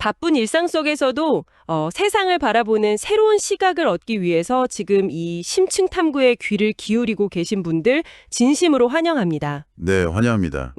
바쁜 일상 속에서도 세상을 바라보는 새로운 시각을 얻기 위해서 지금 이 심층 탐구에 귀를 기울이고 계신 분들 진심으로 환영합니다. 네, 환영합니다.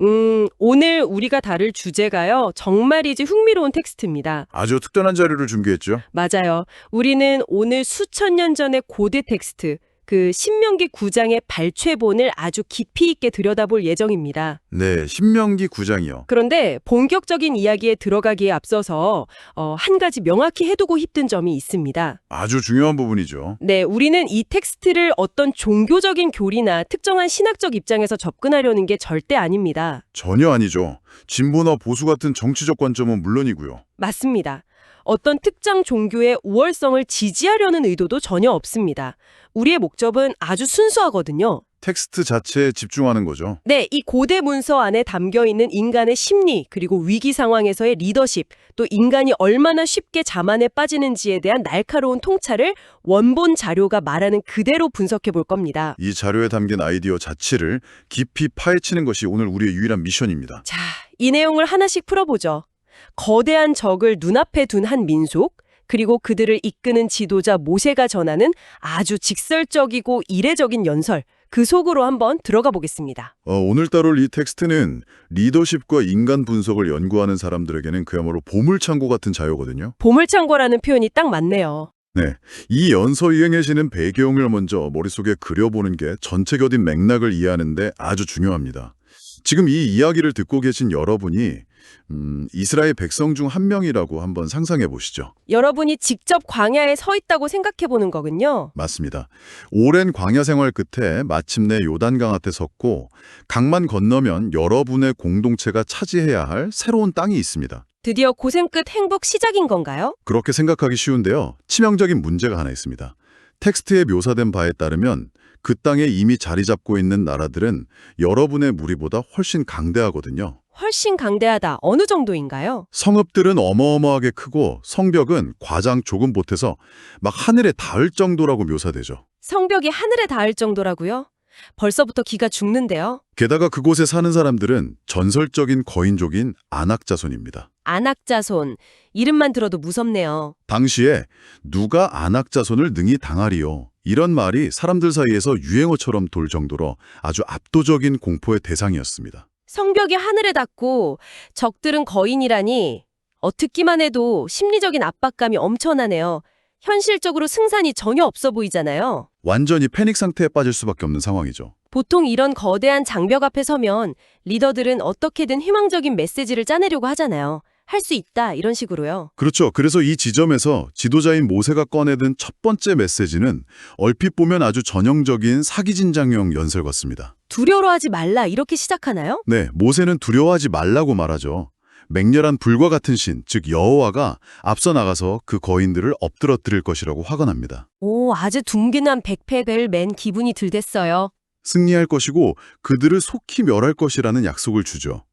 오늘 우리가 다룰 주제가요. 정말이지 흥미로운 텍스트입니다. 아주 특별한 자료를 준비했죠. 맞아요. 우리는 오늘 수천 년 전의 고대 텍스트, 그 신명기 9장의 발췌본을 아주 깊이 있게 들여다볼 예정입니다. 네, 신명기 9장이요. 그런데 본격적인 이야기에 들어가기에 앞서서 한 가지 명확히 해두고 싶은 점이 있습니다. 아주 중요한 부분이죠. 네, 우리는 이 텍스트를 어떤 종교적인 교리나 특정한 신학적 입장에서 접근하려는 게 절대 아닙니다. 전혀 아니죠. 진보나 보수 같은 정치적 관점은 물론이고요. 맞습니다. 어떤 특정 종교의 우월성을 지지하려는 의도도 전혀 없습니다. 우리의 목적은 아주 순수하거든요. 텍스트 자체에 집중하는 거죠. 네, 이 고대 문서 안에 담겨있는 인간의 심리, 그리고 위기 상황에서의 리더십, 또 인간이 얼마나 쉽게 자만에 빠지는지에 대한 날카로운 통찰을 원본 자료가 말하는 그대로 분석해 볼 겁니다. 이 자료에 담긴 아이디어 자체를 깊이 파헤치는 것이 오늘 우리의 유일한 미션입니다. 자, 이 내용을 하나씩 풀어보죠. 거대한 적을 눈앞에 둔 한 민속, 그리고 그들을 이끄는 지도자 모세가 전하는 아주 직설적이고 이례적인 연설, 그 속으로 한번 들어가 보겠습니다. 오늘 다룰 이 텍스트는 리더십과 인간 분석을 연구하는 사람들에게는 그야말로 보물창고 같은 자료거든요. 보물창고라는 표현이 딱 맞네요. 네, 이 연서이행에 지는 배경을 먼저 머릿속에 그려보는 게 전체적인 맥락을 이해하는 데 아주 중요합니다. 지금 이 이야기를 듣고 계신 여러분이 이스라엘 백성 중 한 명이라고 한번 상상해 보시죠. 여러분이 직접 광야에 서 있다고 생각해 보는 거군요. 맞습니다. 오랜 광야 생활 끝에 마침내 요단강 앞에 섰고 강만 건너면 여러분의 공동체가 차지해야 할 새로운 땅이 있습니다. 드디어 고생 끝 행복 시작인 건가요? 그렇게 생각하기 쉬운데요. 치명적인 문제가 하나 있습니다. 텍스트에 묘사된 바에 따르면 그 땅에 이미 자리 잡고 있는 나라들은 여러분의 무리보다 훨씬 강대하거든요. 훨씬 강대하다. 어느 정도인가요? 성읍들은 어마어마하게 크고 성벽은 과장 조금 보태서 막 하늘에 닿을 정도라고 묘사되죠. 성벽이 하늘에 닿을 정도라고요? 벌써부터 기가 죽는데요. 게다가 그곳에 사는 사람들은 전설적인 거인족인 아낙 자손입니다. 아낙 자손. 이름만 들어도 무섭네요. 당시에 누가 아낙 자손을 능히 당하리요. 이런 말이 사람들 사이에서 유행어처럼 돌 정도로 아주 압도적인 공포의 대상이었습니다. 성벽이 하늘에 닿고 적들은 거인이라니 듣기만 해도 심리적인 압박감이 엄청나네요. 현실적으로 승산이 전혀 없어 보이잖아요. 완전히 패닉 상태에 빠질 수밖에 없는 상황이죠. 보통 이런 거대한 장벽 앞에 서면 리더들은 어떻게든 희망적인 메시지를 짜내려고 하잖아요. 할 수 있다 이런 식으로요. 그렇죠. 그래서 이 지점에서 지도자인 모세가 꺼내든 첫 번째 메시지는 얼핏 보면 아주 전형적인 사기진장용 연설 같습니다. 두려워하지 말라 이렇게 시작하나요? 네, 모세는 두려워하지 말라고 말하죠. 맹렬한 불과 같은 신, 즉 여호와가 앞서 나가서 그 거인들을 엎드러뜨릴 것이라고 화관합니다. 오, 아주 둥근한 백팩을 맨 기분이 들댔어요. 승리할 것이고 그들을 속히 멸할 것이라는 약속을 주죠.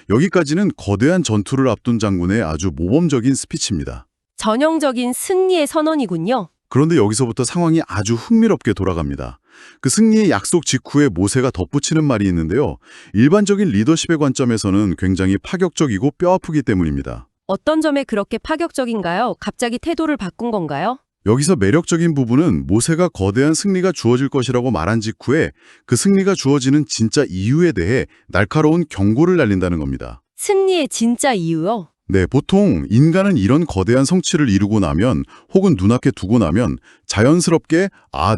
여기까지는 거대한 전투를 앞둔 장군의 아주 모범적인 스피치입니다. 전형적인 승리의 선언이군요. 그런데 여기서부터 상황이 아주 흥미롭게 돌아갑니다. 그 승리의 약속 직후에 모세가 덧붙이는 말이 있는데요. 일반적인 리더십의 관점에서는 굉장히 파격적이고 뼈아프기 때문입니다. 어떤 점에 그렇게 파격적인가요? 갑자기 태도를 바꾼 건가요? 여기서 매력적인 부분은 모세가 거대한 승리가 주어질 것이라고 말한 직후에 그 승리가 주어지는 진짜 이유에 대해 날카로운 경고를 날린다는 겁니다. 승리의 진짜 이유요? 네, 보통 인간은 이런 거대한 성취를 이루고 나면 혹은 눈앞에 두고 나면 자연스럽게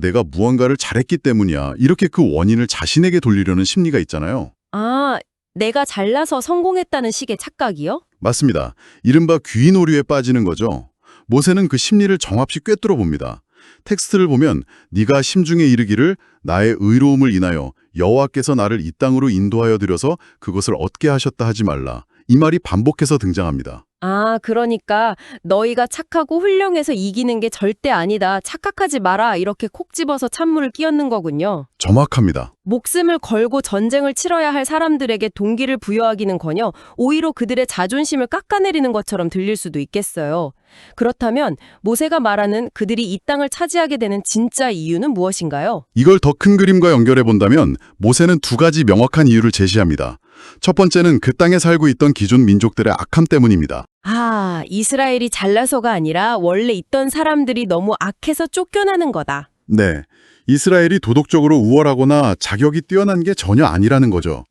내가 무언가를 잘했기 때문이야 이렇게 그 원인을 자신에게 돌리려는 심리가 있잖아요. 아, 내가 잘나서 성공했다는 식의 착각이요? 맞습니다. 이른바 귀인 오류에 빠지는 거죠. 모세는 그 심리를 정확히 꿰뚫어 봅니다. 텍스트를 보면 네가 심중에 이르기를 나의 의로움을 인하여 여호와께서 나를 이 땅으로 인도하여 들여서 그것을 얻게 하셨다 하지 말라. 이 말이 반복해서 등장합니다. 아, 그러니까 너희가 착하고 훌륭해서 이기는 게 절대 아니다. 착각하지 마라. 이렇게 콕 집어서 찬물을 끼얹는 거군요. 정확합니다. 목숨을 걸고 전쟁을 치러야 할 사람들에게 동기를 부여하기는커녕 오히려 그들의 자존심을 깎아내리는 것처럼 들릴 수도 있겠어요. 그렇다면 모세가 말하는 그들이 이 땅을 차지하게 되는 진짜 이유는 무엇인가요? 이걸 더 큰 그림과 연결해 본다면 모세는 두 가지 명확한 이유를 제시합니다. 첫 번째는 그 땅에 살고 있던 기존 민족들의 악함 때문입니다. 아, 이스라엘이 잘나서가 아니라 원래 있던 사람들이 너무 악해서 쫓겨나는 거다. 네, 이스라엘이 도덕적으로 우월하거나 자격이 뛰어난 게 전혀 아니라는 거죠.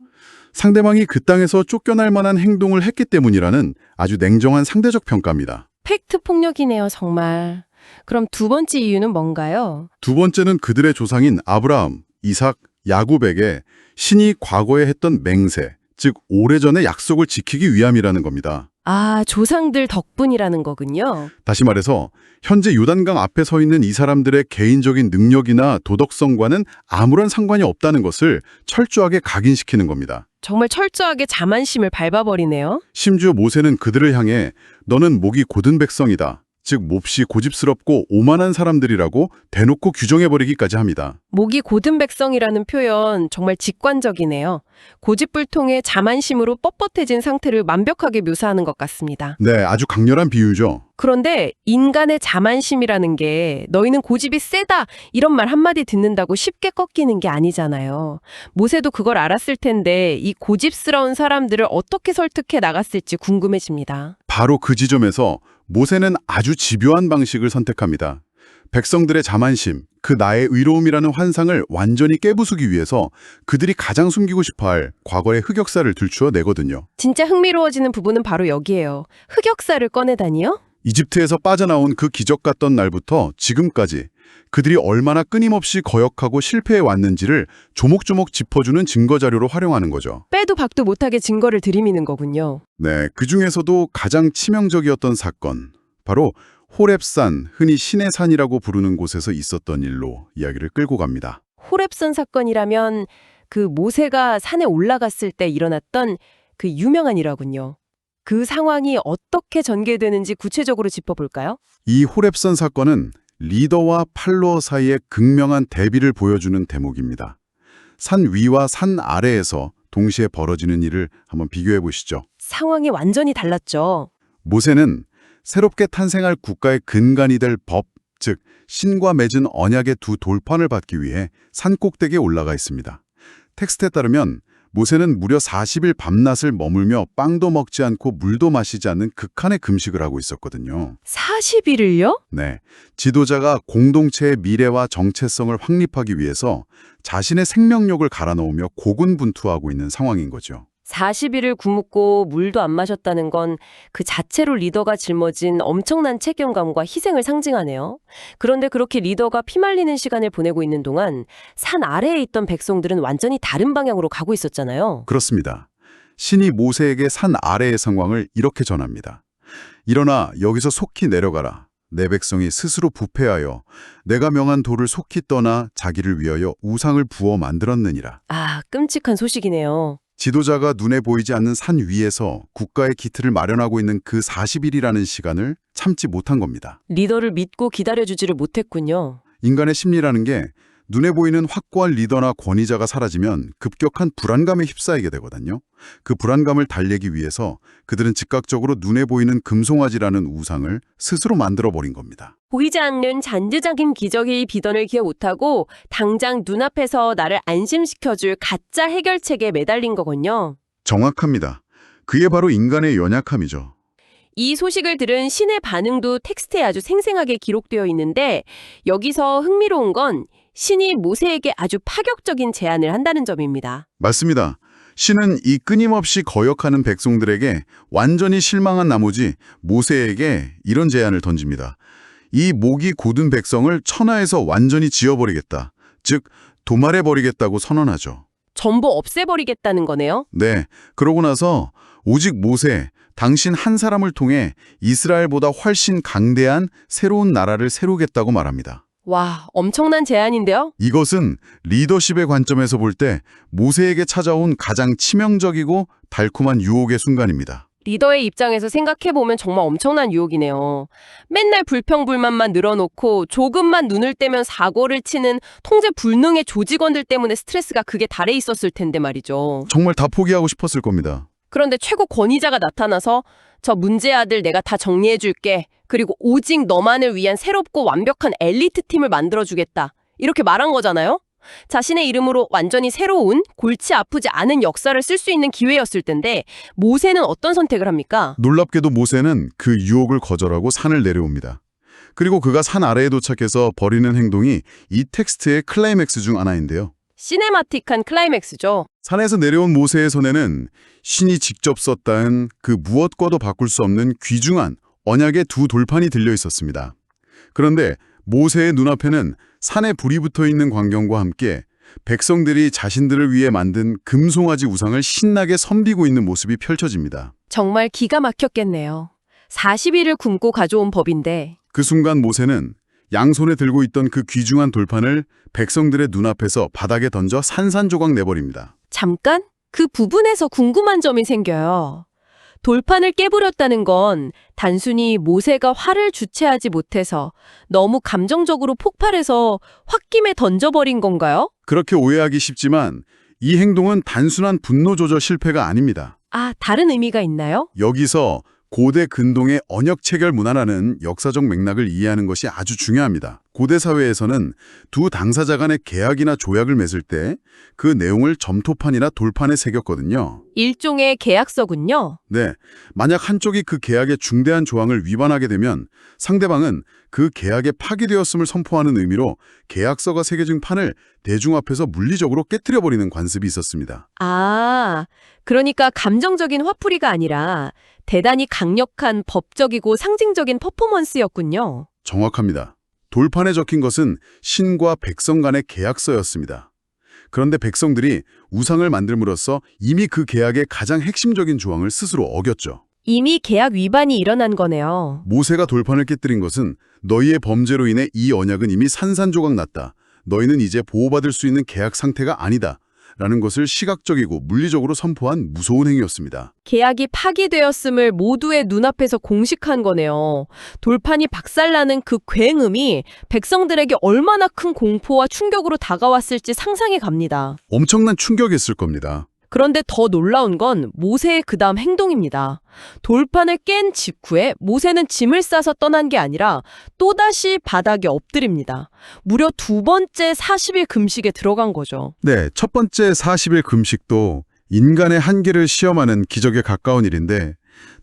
상대방이 그 땅에서 쫓겨날 만한 행동을 했기 때문이라는 아주 냉정한 상대적 평가입니다. 팩트 폭력이네요, 정말. 그럼 두 번째 이유는 뭔가요? 두 번째는 그들의 조상인 아브라함, 이삭, 야곱에게 신이 과거에 했던 맹세, 즉 오래전의 약속을 지키기 위함이라는 겁니다. 아, 조상들 덕분이라는 거군요. 다시 말해서 현재 요단강 앞에 서 있는 이 사람들의 개인적인 능력이나 도덕성과는 아무런 상관이 없다는 것을 철저하게 각인시키는 겁니다. 정말 철저하게 자만심을 밟아버리네요. 심지어 모세는 그들을 향해 너는 목이 곧은 백성이다. 즉 몹시 고집스럽고 오만한 사람들이라고 대놓고 규정해버리기까지 합니다. 목이 곧은 백성이라는 표현 정말 직관적이네요. 고집불통의 자만심으로 뻣뻣해진 상태를 완벽하게 묘사하는 것 같습니다. 네, 아주 강렬한 비유죠. 그런데 인간의 자만심이라는 게 너희는 고집이 세다 이런 말 한마디 듣는다고 쉽게 꺾이는 게 아니잖아요. 모세도 그걸 알았을 텐데 이 고집스러운 사람들을 어떻게 설득해 나갔을지 궁금해집니다. 바로 그 지점에서 모세는 아주 집요한 방식을 선택합니다. 백성들의 자만심, 그 나의 의로움이라는 환상을 완전히 깨부수기 위해서 그들이 가장 숨기고 싶어할 과거의 흑역사를 들추어내거든요. 진짜 흥미로워지는 부분은 바로 여기예요. 흑역사를 꺼내다니요? 이집트에서 빠져나온 그 기적 같던 날부터 지금까지 그들이 얼마나 끊임없이 거역하고 실패해 왔는지를 조목조목 짚어주는 증거자료로 활용하는 거죠. 빼도 박도 못하게 증거를 들이미는 거군요. 네, 그 중에서도 가장 치명적이었던 사건, 바로 호렙산, 흔히 신의 산이라고 부르는 곳에서 있었던 일로 이야기를 끌고 갑니다. 호렙산 사건이라면 그 모세가 산에 올라갔을 때 일어났던 그 유명한 일화군요. 그 상황이 어떻게 전개되는지 구체적으로 짚어볼까요? 이 호렙산 사건은 리더와 팔로워 사이의 극명한 대비를 보여주는 대목입니다. 산 위와 산 아래에서 동시에 벌어지는 일을 한번 비교해 보시죠. 상황이 완전히 달랐죠. 모세는 새롭게 탄생할 국가의 근간이 될 법, 즉 신과 맺은 언약의 두 돌판을 받기 위해 산 꼭대기에 올라가 있습니다. 텍스트에 따르면 모세는 무려 40일 밤낮을 머물며 빵도 먹지 않고 물도 마시지 않는 극한의 금식을 하고 있었거든요. 40일을요? 네, 지도자가 공동체의 미래와 정체성을 확립하기 위해서 자신의 생명력을 갈아넣으며 고군분투하고 있는 상황인 거죠. 40일을 굶고 물도 안 마셨다는 건 그 자체로 리더가 짊어진 엄청난 책임감과 희생을 상징하네요. 그런데 그렇게 리더가 피말리는 시간을 보내고 있는 동안 산 아래에 있던 백성들은 완전히 다른 방향으로 가고 있었잖아요. 그렇습니다. 신이 모세에게 산 아래의 상황을 이렇게 전합니다. 일어나 여기서 속히 내려가라. 내 백성이 스스로 부패하여 내가 명한 도를 속히 떠나 자기를 위하여 우상을 부어 만들었느니라. 아, 끔찍한 소식이네요. 지도자가 눈에 보이지 않는 산 위에서 국가의 기틀을 마련하고 있는 그 40일이라는 시간을 참지 못한 겁니다. 리더를 믿고 기다려주지를 못했군요. 인간의 심리라는 게 눈에 보이는 확고한 리더나 권위자가 사라지면 급격한 불안감에 휩싸이게 되거든요. 그 불안감을 달래기 위해서 그들은 즉각적으로 눈에 보이는 금송아지라는 우상을 스스로 만들어버린 겁니다. 보이지 않는 잔재적인 기적의 비전을 기억 못하고 당장 눈앞에서 나를 안심시켜줄 가짜 해결책에 매달린 거군요. 정확합니다. 그게 바로 인간의 연약함이죠. 이 소식을 들은 신의 반응도 텍스트에 아주 생생하게 기록되어 있는데 여기서 흥미로운 건 신이 모세에게 아주 파격적인 제안을 한다는 점입니다. 맞습니다. 신은 이 끊임없이 거역하는 백성들에게 완전히 실망한 나머지 모세에게 이런 제안을 던집니다. 이 목이 곧은 백성을 천하에서 완전히 지워버리겠다. 즉 도말해버리겠다고 선언하죠. 전부 없애버리겠다는 거네요. 네, 그러고 나서 오직 모세, 당신 한 사람을 통해 이스라엘보다 훨씬 강대한 새로운 나라를 세우겠다고 말합니다. 와, 엄청난 제안인데요? 이것은 리더십의 관점에서 볼 때 모세에게 찾아온 가장 치명적이고 달콤한 유혹의 순간입니다. 리더의 입장에서 생각해보면 정말 엄청난 유혹이네요. 맨날 불평불만만 늘어놓고 조금만 눈을 떼면 사고를 치는 통제 불능의 조직원들 때문에 스트레스가 극에 달해 있었을 텐데 말이죠. 정말 다 포기하고 싶었을 겁니다. 그런데 최고 권위자가 나타나서 저 문제 아들 내가 다 정리해줄게. 그리고 오직 너만을 위한 새롭고 완벽한 엘리트 팀을 만들어주겠다. 이렇게 말한 거잖아요? 자신의 이름으로 완전히 새로운, 골치 아프지 않은 역사를 쓸 수 있는 기회였을 텐데 모세는 어떤 선택을 합니까? 놀랍게도 모세는 그 유혹을 거절하고 산을 내려옵니다. 그리고 그가 산 아래에 도착해서 벌이는 행동이 이 텍스트의 클라이맥스 중 하나인데요. 시네마틱한 클라이맥스죠. 산에서 내려온 모세의 손에는 신이 직접 썼다는 그 무엇과도 바꿀 수 없는 귀중한 언약의 두 돌판이 들려 있었습니다. 그런데 모세의 눈앞에는 산에 불이 붙어 있는 광경과 함께 백성들이 자신들을 위해 만든 금송아지 우상을 신나게 섬기고 있는 모습이 펼쳐집니다. 정말 기가 막혔겠네요. 40일을 굶고 가져온 법인데 그 순간 모세는 양손에 들고 있던 그 귀중한 돌판을 백성들의 눈앞에서 바닥에 던져 산산조각 내버립니다. 잠깐 그 부분에서 궁금한 점이 생겨요. 돌판을 깨부렸다는 건 단순히 모세가 화를 주체하지 못해서 너무 감정적으로 폭발해서 홧김에 던져버린 건가요? 그렇게 오해하기 쉽지만 이 행동은 단순한 분노 조절 실패가 아닙니다. 아, 다른 의미가 있나요? 여기서 고대 근동의 언역 체결 문화라는 역사적 맥락을 이해하는 것이 아주 중요합니다. 고대 사회에서는 두 당사자 간의 계약이나 조약을 맺을 때 그 내용을 점토판이나 돌판에 새겼거든요. 일종의 계약서군요. 네, 만약 한쪽이 그 계약의 중대한 조항을 위반하게 되면 상대방은 그 계약에 파기되었음을 선포하는 의미로 계약서가 새겨진 판을 대중 앞에서 물리적으로 깨뜨려버리는 관습이 있었습니다. 아, 그러니까 감정적인 화풀이가 아니라 대단히 강력한 법적이고 상징적인 퍼포먼스였군요. 정확합니다. 돌판에 적힌 것은 신과 백성 간의 계약서였습니다. 그런데 백성들이 우상을 만들므로써 이미 그 계약의 가장 핵심적인 조항을 스스로 어겼죠. 이미 계약 위반이 일어난 거네요. 모세가 돌판을 깨뜨린 것은 너희의 범죄로 인해 이 언약은 이미 산산조각 났다. 너희는 이제 보호받을 수 있는 계약 상태가 아니다. 라는 것을 시각적이고 물리적으로 선포한 무서운 행위였습니다. 계약이 파기되었음을 모두의 눈앞에서 공식한 거네요. 돌판이 박살나는 그 굉음이 백성들에게 얼마나 큰 공포와 충격으로 다가왔을지 상상이 갑니다. 엄청난 충격이었을 겁니다. 그런데 더 놀라운 건 모세의 그 다음 행동입니다. 돌판을 깬 직후에 모세는 짐을 싸서 떠난 게 아니라 또다시 바닥에 엎드립니다. 무려 두 번째 40일 금식에 들어간 거죠. 네, 첫 번째 40일 금식도 인간의 한계를 시험하는 기적에 가까운 일인데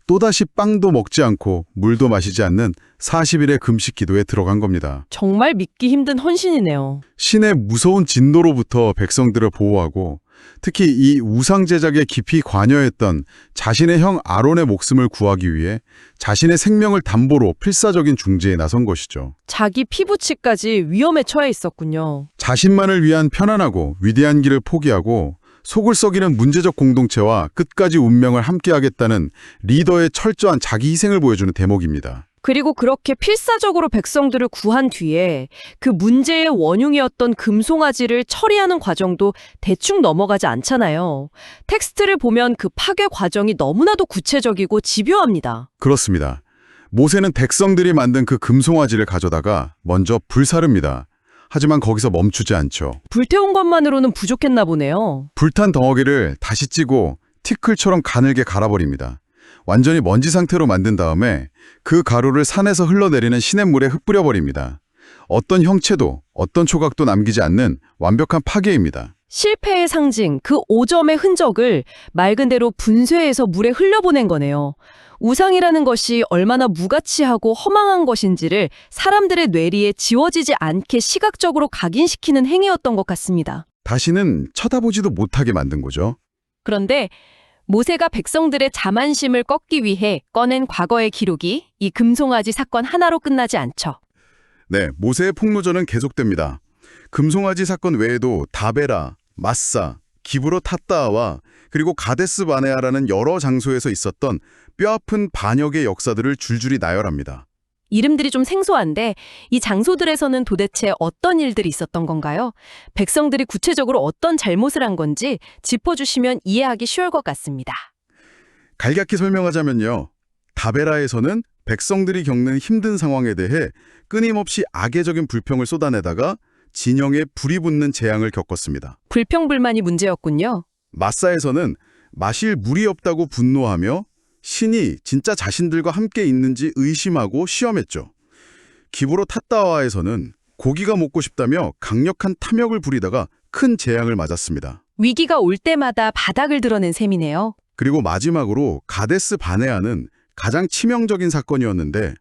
또다시 빵도 먹지 않고 물도 마시지 않는 40일의 금식 기도에 들어간 겁니다. 정말 믿기 힘든 헌신이네요. 신의 무서운 진노로부터 백성들을 보호하고 특히 이 우상 제작에 깊이 관여했던 자신의 형 아론의 목숨을 구하기 위해 자신의 생명을 담보로 필사적인 중재에 나선 것이죠. 자기 피부치까지 위험에 처해 있었군요. 자신만을 위한 편안하고 위대한 길을 포기하고 속을 썩이는 문제적 공동체와 끝까지 운명을 함께하겠다는 리더의 철저한 자기 희생을 보여주는 대목입니다. 그리고 그렇게 필사적으로 백성들을 구한 뒤에 그 문제의 원흉이었던 금송아지를 처리하는 과정도 대충 넘어가지 않잖아요. 텍스트를 보면 그 파괴 과정이 너무나도 구체적이고 집요합니다. 그렇습니다. 모세는 백성들이 만든 그 금송아지를 가져다가 먼저 불사릅니다. 하지만 거기서 멈추지 않죠. 불태운 것만으로는 부족했나 보네요. 불탄 덩어리를 다시 찌고 티클처럼 가늘게 갈아버립니다. 완전히 먼지 상태로 만든 다음에 그 가루를 산에서 흘러내리는 시냇물에 흩뿌려버립니다. 어떤 형체도 어떤 조각도 남기지 않는 완벽한 파괴입니다. 실패의 상징, 그 5점의 흔적을 말 그대로 분쇄해서 물에 흘려보낸 거네요. 우상이라는 것이 얼마나 무가치하고 허망한 것인지를 사람들의 뇌리에 지워지지 않게 시각적으로 각인시키는 행위였던 것 같습니다. 다시는 쳐다보지도 못하게 만든 거죠. 그런데 모세가 백성들의 자만심을 꺾기 위해 꺼낸 과거의 기록이 이 금송아지 사건 하나로 끝나지 않죠. 네, 모세의 폭로전은 계속됩니다. 금송아지 사건 외에도 다베라, 마사, 기브로 탔다와 그리고 가데스 바네아라는 여러 장소에서 있었던 뼈아픈 반역의 역사들을 줄줄이 나열합니다. 이름들이 좀 생소한데 이 장소들에서는 도대체 어떤 일들이 있었던 건가요? 백성들이 구체적으로 어떤 잘못을 한 건지 짚어주시면 이해하기 쉬울 것 같습니다. 간략히 설명하자면요. 다베라에서는 백성들이 겪는 힘든 상황에 대해 끊임없이 악의적인 불평을 쏟아내다가 진영에 불이 붙는 재앙을 겪었습니다. 불평불만이 문제였군요. 마사에서는 마실 물이 없다고 분노하며 신이 진짜 자신들과 함께 있는지 의심하고 시험했죠. 기브로 탔다와에서는 고기가 먹고 싶다며 강력한 탐욕을 부리다가 큰 재앙을 맞았습니다. 위기가 올 때마다 바닥을 드러낸 셈이네요. 그리고 마지막으로 가데스 바네아는 가장 치명적인 사건이었는데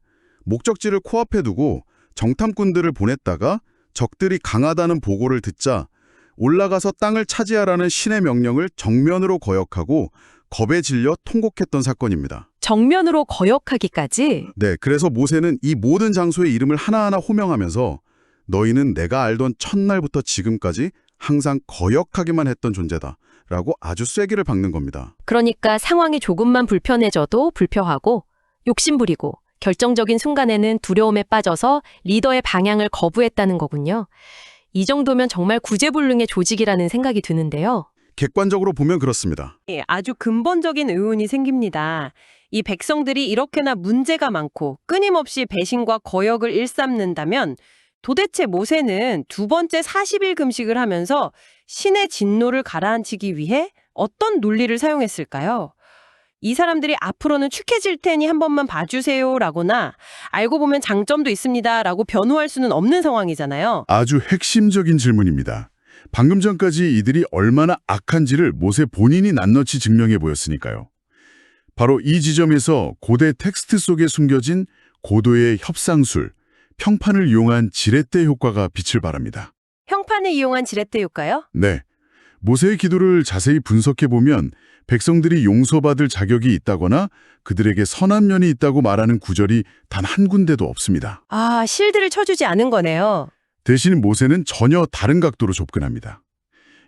목적지를 코앞에 두고 정탐꾼들을 보냈다가 적들이 강하다는 보고를 듣자 올라가서 땅을 차지하라는 신의 명령을 정면으로 거역하고 겁에 질려 통곡했던 사건입니다. 정면으로 거역하기까지. 네, 그래서 모세는 이 모든 장소의 이름을 하나하나 호명하면서 너희는 내가 알던 첫날부터 지금까지 항상 거역하기만 했던 존재다 라고 아주 쐐기를 박는 겁니다. 그러니까 상황이 조금만 불편해져도 불평하고 욕심부리고 결정적인 순간에는 두려움에 빠져서 리더의 방향을 거부했다는 거군요. 이 정도면 정말 구제불능의 조직이라는 생각이 드는데요. 객관적으로 보면 그렇습니다. 예, 아주 근본적인 의문이 생깁니다. 이 백성들이 이렇게나 문제가 많고 끊임없이 배신과 거역을 일삼는다면 도대체 모세는 두 번째 40일 금식을 하면서 신의 진노를 가라앉히기 위해 어떤 논리를 사용했을까요? 이 사람들이 앞으로는 축해질 테니 한 번만 봐주세요라거나 알고 보면 장점도 있습니다라고 변호할 수는 없는 상황이잖아요. 아주 핵심적인 질문입니다. 방금 전까지 이들이 얼마나 악한지를 모세 본인이 낱낱이 증명해 보였으니까요. 바로 이 지점에서 고대 텍스트 속에 숨겨진 고도의 협상술, 평판을 이용한 지렛대 효과가 빛을 발합니다. 평판을 이용한 지렛대 효과요? 네. 모세의 기도를 자세히 분석해 보면 백성들이 용서받을 자격이 있다거나 그들에게 선한 면이 있다고 말하는 구절이 단 한 군데도 없습니다. 아, 실드를 쳐주지 않은 거네요. 대신 모세는 전혀 다른 각도로 접근합니다.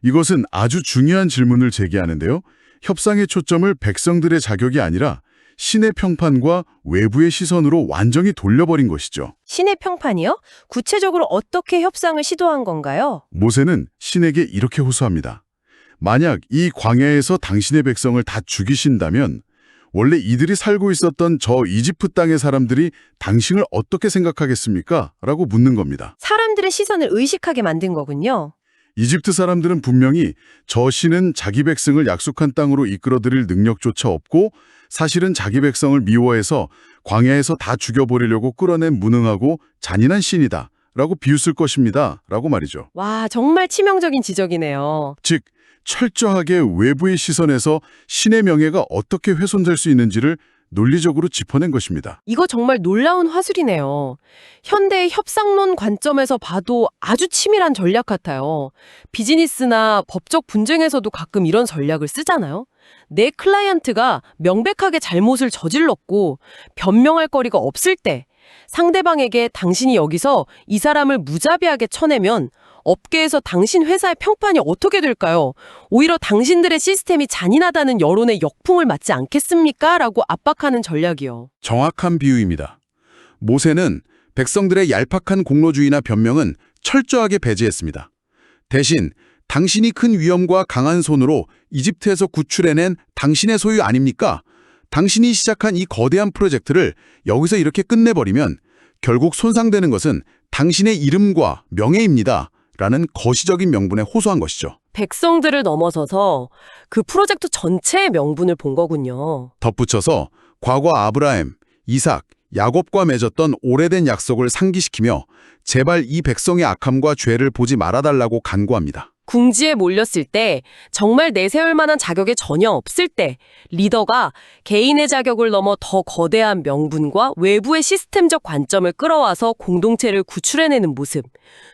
이것은 아주 중요한 질문을 제기하는데요. 협상의 초점을 백성들의 자격이 아니라 신의 평판과 외부의 시선으로 완전히 돌려버린 것이죠. 신의 평판이요? 구체적으로 어떻게 협상을 시도한 건가요? 모세는 신에게 이렇게 호소합니다. 만약 이 광야에서 당신의 백성을 다 죽이신다면 원래 이들이 살고 있었던 저 이집트 땅의 사람들이 당신을 어떻게 생각하겠습니까? 라고 묻는 겁니다. 사람들의 시선을 의식하게 만든 거군요. 이집트 사람들은 분명히 저 신은 자기 백성을 약속한 땅으로 이끌어들일 능력조차 없고 사실은 자기 백성을 미워해서 광야에서 다 죽여버리려고 끌어낸 무능하고 잔인한 신이다 라고 비웃을 것입니다 라고 말이죠. 와, 정말 치명적인 지적이네요. 즉 철저하게 외부의 시선에서 신의 명예가 어떻게 훼손될 수 있는지를 논리적으로 짚어낸 것입니다. 이거 정말 놀라운 화술이네요. 현대의 협상론 관점에서 봐도 아주 치밀한 전략 같아요. 비즈니스나 법적 분쟁에서도 가끔 이런 전략을 쓰잖아요. 내 클라이언트가 명백하게 잘못을 저질렀고 변명할 거리가 없을 때 상대방에게 당신이 여기서 이 사람을 무자비하게 쳐내면 업계에서 당신 회사의 평판이 어떻게 될까요? 오히려 당신들의 시스템이 잔인하다는 여론의 역풍을 맞지 않겠습니까? 라고 압박하는 전략이요. 정확한 비유입니다. 모세는 백성들의 얄팍한 공로주의나 변명은 철저하게 배제했습니다. 대신 당신이 큰 위엄과 강한 손으로 이집트에서 구출해낸 당신의 소유 아닙니까? 당신이 시작한 이 거대한 프로젝트를 여기서 이렇게 끝내버리면 결국 손상되는 것은 당신의 이름과 명예입니다. 라는 거시적인 명분에 호소한 것이죠. 백성들을 넘어서서 그 프로젝트 전체의 명분을 본 거군요. 덧붙여서 과거 아브라함, 이삭, 야곱과 맺었던 오래된 약속을 상기시키며 제발 이 백성의 악함과 죄를 보지 말아달라고 간구합니다. 궁지에 몰렸을 때, 정말 내세울 만한 자격이 전혀 없을 때 리더가 개인의 자격을 넘어 더 거대한 명분과 외부의 시스템적 관점을 끌어와서 공동체를 구출해내는 모습.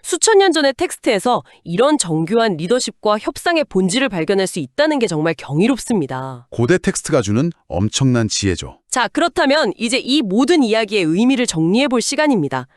수천 년 전의 텍스트에서 이런 정교한 리더십과 협상의 본질을 발견할 수 있다는 게 정말 경이롭습니다. 고대 텍스트가 주는 엄청난 지혜죠. 자, 그렇다면 이제 이 모든 이야기의 의미를 정리해 볼 시간입니다.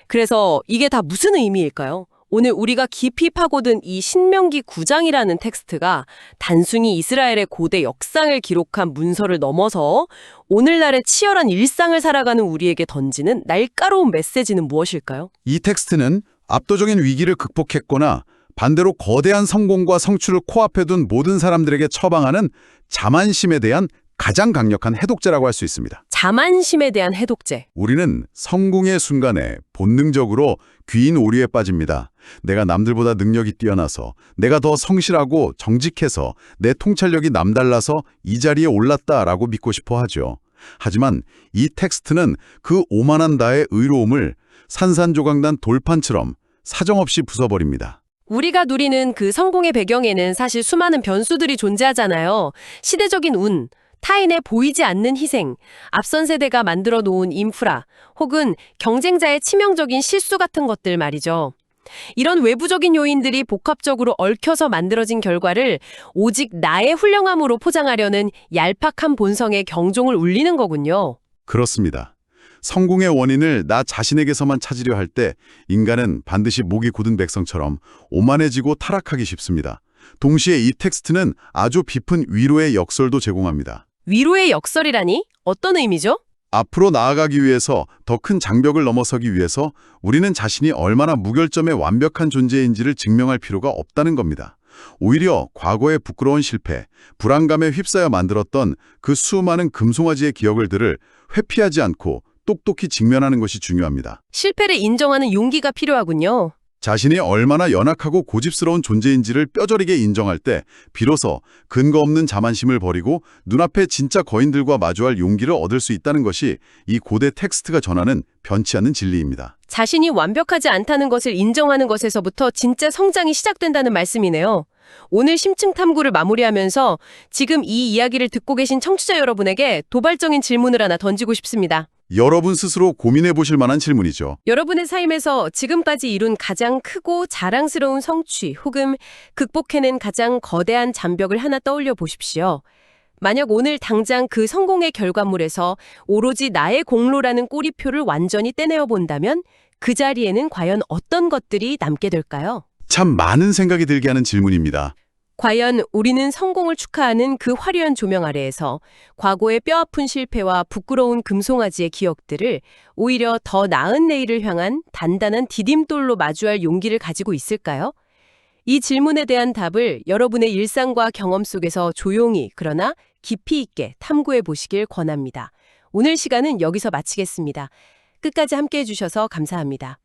그래서 이게 다 무슨 의미일까요? 오늘 우리가 깊이 파고든 이 신명기 9장이라는 텍스트가 단순히 이스라엘의 고대 역상을 기록한 문서를 넘어서 오늘날의 치열한 일상을 살아가는 우리에게 던지는 날카로운 메시지는 무엇일까요? 이 텍스트는 압도적인 위기를 극복했거나 반대로 거대한 성공과 성취를 코앞에 둔 모든 사람들에게 처방하는 자만심에 대한 가장 강력한 해독제라고 할 수 있습니다. 자만심에 대한 해독제. 우리는 성공의 순간에 본능적으로 귀인 오류에 빠집니다. 내가 남들보다 능력이 뛰어나서, 내가 더 성실하고 정직해서, 내 통찰력이 남달라서 이 자리에 올랐다라고 믿고 싶어 하죠. 하지만 이 텍스트는 그 오만한 나의 의로움을 산산조각난 돌판처럼 사정없이 부숴버립니다. 우리가 누리는 그 성공의 배경에는 사실 수많은 변수들이 존재하잖아요. 시대적인 운, 타인의 보이지 않는 희생, 앞선 세대가 만들어 놓은 인프라, 혹은 경쟁자의 치명적인 실수 같은 것들 말이죠. 이런 외부적인 요인들이 복합적으로 얽혀서 만들어진 결과를 오직 나의 훌륭함으로 포장하려는 얄팍한 본성의 경종을 울리는 거군요. 그렇습니다. 성공의 원인을 나 자신에게서만 찾으려 할 때 인간은 반드시 목이 곧은 백성처럼 오만해지고 타락하기 쉽습니다. 동시에 이 텍스트는 아주 깊은 위로의 역설도 제공합니다. 위로의 역설이라니? 어떤 의미죠? 앞으로 나아가기 위해서 더 큰 장벽을 넘어서기 위해서 우리는 자신이 얼마나 무결점의 완벽한 존재인지를 증명할 필요가 없다는 겁니다. 오히려 과거의 부끄러운 실패, 불안감에 휩싸여 만들었던 그 수많은 금송아지의 기억들을 회피하지 않고 똑똑히 직면하는 것이 중요합니다. 실패를 인정하는 용기가 필요하군요. 자신이 얼마나 연약하고 고집스러운 존재인지를 뼈저리게 인정할 때 비로소 근거 없는 자만심을 버리고 눈앞에 진짜 거인들과 마주할 용기를 얻을 수 있다는 것이 이 고대 텍스트가 전하는 변치 않는 진리입니다. 자신이 완벽하지 않다는 것을 인정하는 것에서부터 진짜 성장이 시작된다는 말씀이네요. 오늘 심층 탐구를 마무리하면서 지금 이 이야기를 듣고 계신 청취자 여러분에게 도발적인 질문을 하나 던지고 싶습니다. 여러분 스스로 고민해 보실 만한 질문이죠. 여러분의 삶에서 지금까지 이룬 가장 크고 자랑스러운 성취 혹은 극복해낸 가장 거대한 장벽을 하나 떠올려 보십시오. 만약 오늘 당장 그 성공의 결과물에서 오로지 나의 공로라는 꼬리표를 완전히 떼내어 본다면 그 자리에는 과연 어떤 것들이 남게 될까요? 참 많은 생각이 들게 하는 질문입니다. 과연 우리는 성공을 축하하는 그 화려한 조명 아래에서 과거의 뼈아픈 실패와 부끄러운 금송아지의 기억들을 오히려 더 나은 내일을 향한 단단한 디딤돌로 마주할 용기를 가지고 있을까요? 이 질문에 대한 답을 여러분의 일상과 경험 속에서 조용히 그러나 깊이 있게 탐구해 보시길 권합니다. 오늘 시간은 여기서 마치겠습니다. 끝까지 함께해 주셔서 감사합니다.